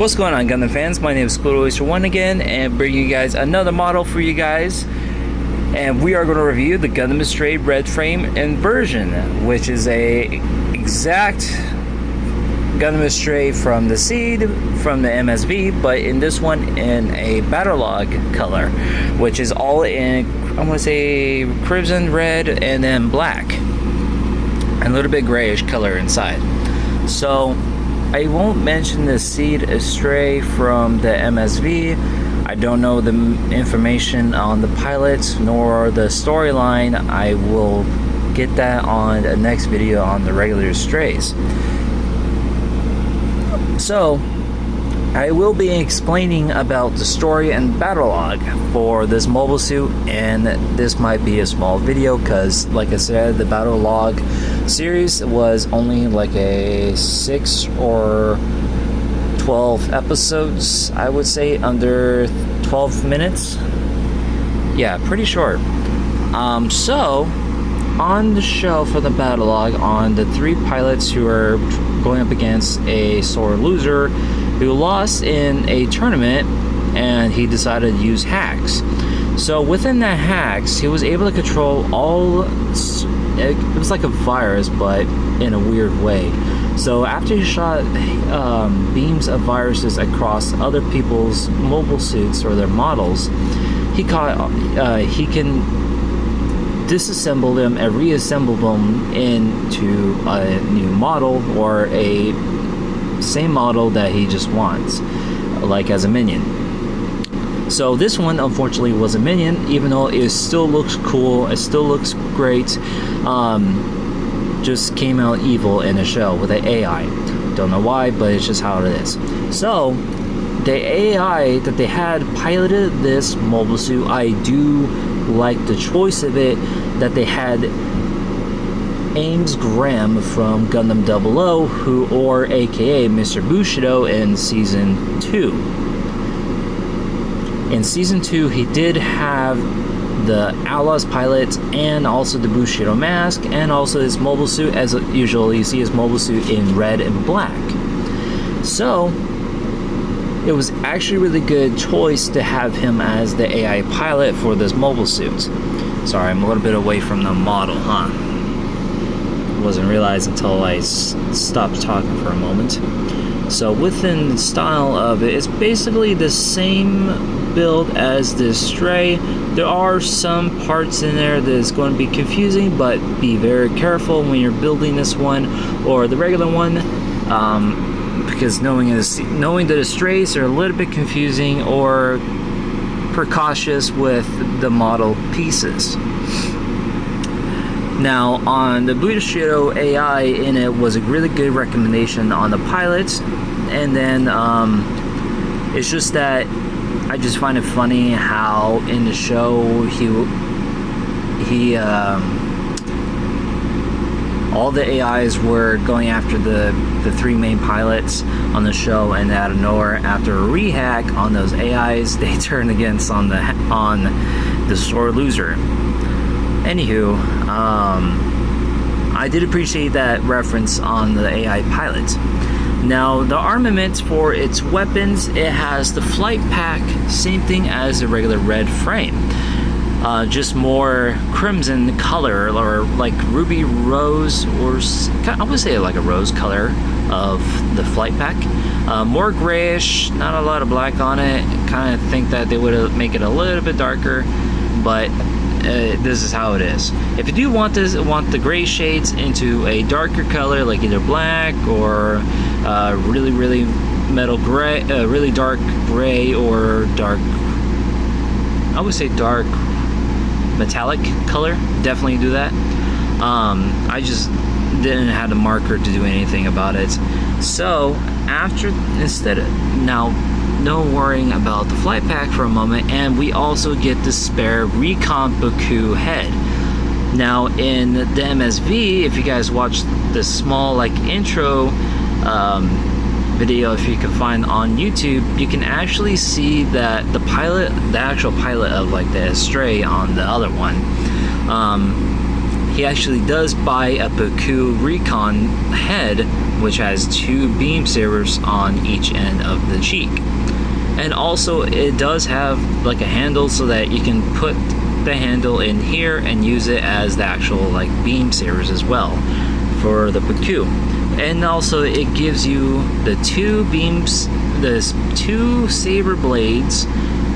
What's going on, Gundam fans? My name is Squidwayster1 again, and bringing you guys another model for you guys. And we are going to review the Gundam Astray Red Frame Inversion, which is a exact Gundam Astray from the Seed, from the MSV, but in this one in a Battle Log color, which is all in, I want to say, crimson, red, and then black. And a little bit grayish color inside. So I won't mention the Seed Astray from the MSV. I don't know the information on the pilot nor the storyline. I will get that on the next video on the regular Astrays. So I will be explaining about the story and battle log for this mobile suit, and this might be a small video because, like I said, the battle log series was only like a 6 or 12 episodes, I would say, under 12 minutes. Yeah, pretty short. So on the show for the battle log, on the 3 pilots who are going up against a sore loser who lost in a tournament, and he decided to use hacks. So within that hacks, he was able to control all, it was like a virus, but in a weird way. So after he shot beams of viruses across other people's mobile suits or their models, he can disassemble them and reassemble them into a new model or a same model that he just wants, like as a minion. So this one unfortunately was a minion, even though it still looks cool, it still looks great. Just came out evil in a show with an AI. Don't know why, but it's just how it is. So the AI that they had piloted this mobile suit, I do like the choice of it, that they had Ames Graham from Gundam 00, who, or aka Mr. Bushido, in season 2. In season 2, he did have the Outlaws pilot and also the Bushido mask and also his mobile suit. As usual, you see his mobile suit in red and black. So it was actually a really good choice to have him as the AI pilot for this mobile suit. Sorry, I'm a little bit away from the model, huh? Wasn't realized until I stopped talking for a moment. So within the style of it, it's basically the same build as the Astray. There are some parts in there that is going to be confusing, but be very careful when you're building this one or the regular one, because knowing that Astrays are a little bit confusing or precautious with the model pieces. Now, on the Bushido AI in it was a really good recommendation on the pilots, and then it's just that I just find it funny how in the show he all the AIs were going after the 3 main pilots on the show, and out of nowhere, after a rehack on those AIs, they turned against on the sore loser. Anywho, I did appreciate that reference on the AI pilot. Now, the armaments for its weapons, it has the flight pack, same thing as the regular red frame. Just more crimson color, or like ruby rose, or I would say like a rose color of the flight pack. More grayish, not a lot of black on it. Kind of think that they would make it a little bit darker, but this is how it is. If you do want the gray shades into a darker color, like either black or really metal gray, really dark gray, or dark, I would say dark metallic color, definitely do that. I just didn't have a marker to do anything about it. So no worrying about the flight pack for a moment, and we also get the spare Recon Baku head. Now in the MSV, if you guys watch the small like intro video, if you can find on YouTube, you can actually see that the actual pilot of like the Astray on the other one, he actually does buy a Baku Recon head which has 2 beam sabers on each end of the cheek. And also it does have like a handle so that you can put the handle in here and use it as the actual like beam sabers as well for the Baku. And also it gives you the 2 beams, the 2 saber blades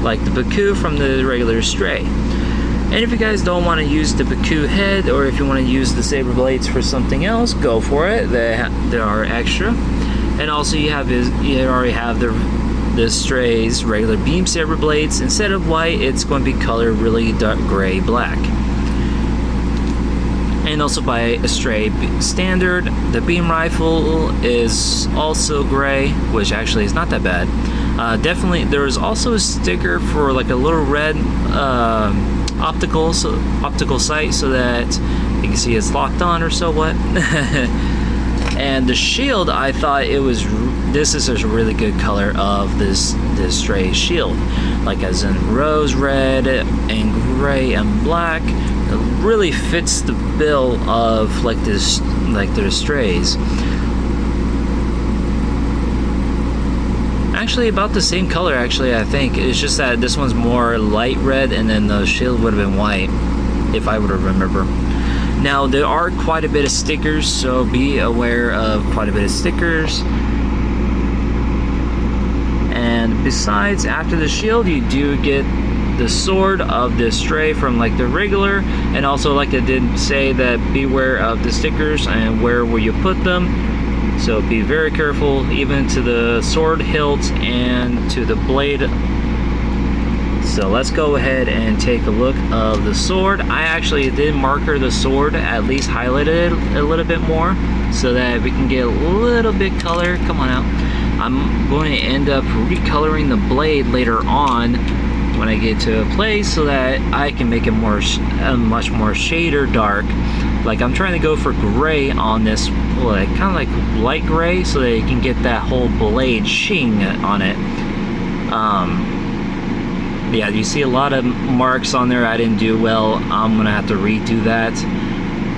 like the Baku from the regular Astray. And if you guys don't want to use the Baku head, or if you want to use the saber blades for something else, go for it. They are extra. And also you already have the Astray's regular beam saber blades. Instead of white, it's going to be colored really dark gray black. And also by Astray standard, the beam rifle is also gray, which actually is not that bad. Definitely, there is also a sticker for like a little red optical sight so that you can see it's locked on or so what. And the shield, I thought this is a really good color of this Astray shield, like as in rose red and gray and black. It really fits the bill of like the Astrays. Actually about the same color, actually, I think. It's just that this one's more light red and then the shield would have been white, if I would remember. Now there are quite a bit of stickers, so be aware of quite a bit of stickers. And besides, after the shield, you do get the sword of the Astray from like the regular, and also like I did say that beware of the stickers and where will you put them. So be very careful, even to the sword hilt and to the blade. So let's go ahead and take a look of the sword. I actually did marker the sword, at least highlighted it a little bit more so that we can get a little bit color. Come on out. I'm going to end up recoloring the blade later on when I get to a place so that I can make it more much more shader dark. Like I'm trying to go for gray on this, like kind of like light gray, so that you can get that whole blade sheen on it. Yeah, you see a lot of marks on there I didn't do well. I'm gonna have to redo that,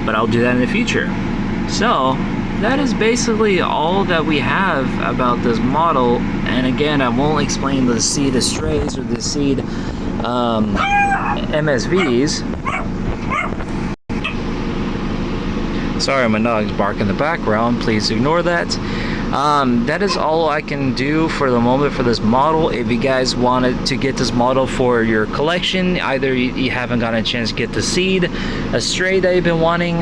but I'll do that in the future. So that is basically all that we have about this model. And again, I won't explain the seed Astrays or the seed MSVs. Sorry, my dog's barking in the background. Please ignore that. That is all I can do for the moment for this model. If you guys wanted to get this model for your collection, either you haven't gotten a chance to get the seed Astray that you've been wanting,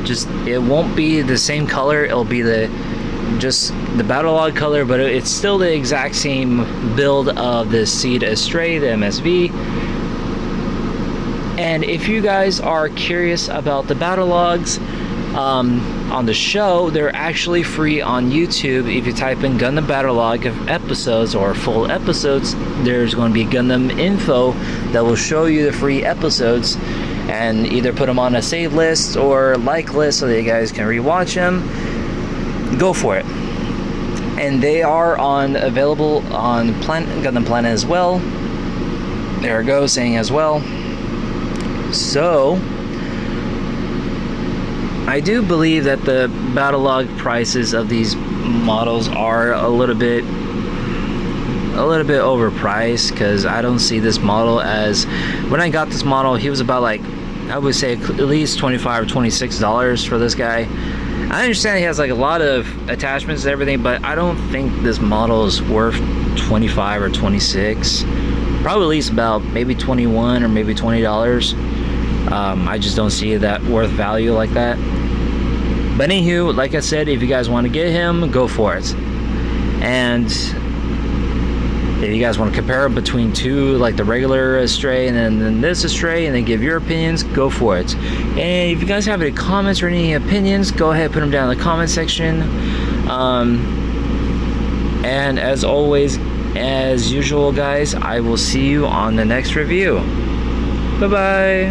just it won't be the same color. It'll be just the battle log color, but it's still the exact same build of the seed Astray, the MSV. And if you guys are curious about the battle logs on the show, they're actually free on YouTube. If you type in Gundam battle log of episodes or full episodes, there's going to be Gundam info that will show you the free episodes, and either put them on a save list or like list so that you guys can rewatch them. Go for it. And they are available on Gundam Planet as well. There it goes, saying as well. So I do believe that the battle log prices of these models are a little bit overpriced, because I don't see this model as, when I got this model, he was about like, I would say at least $25 or $26 for this guy. I understand he has like a lot of attachments and everything, but I don't think this model is worth 25 or 26. Probably at least about maybe 21 or maybe $20. I just don't see that worth value like that. But anywho, like I said, if you guys want to get him, go for it. And if you guys want to compare between two, like the regular Astray and then this Astray, and then give your opinions, go for it. And if you guys have any comments or any opinions, go ahead and put them down in the comment section. And as always, as usual guys, I will see you on the next review. Bye bye.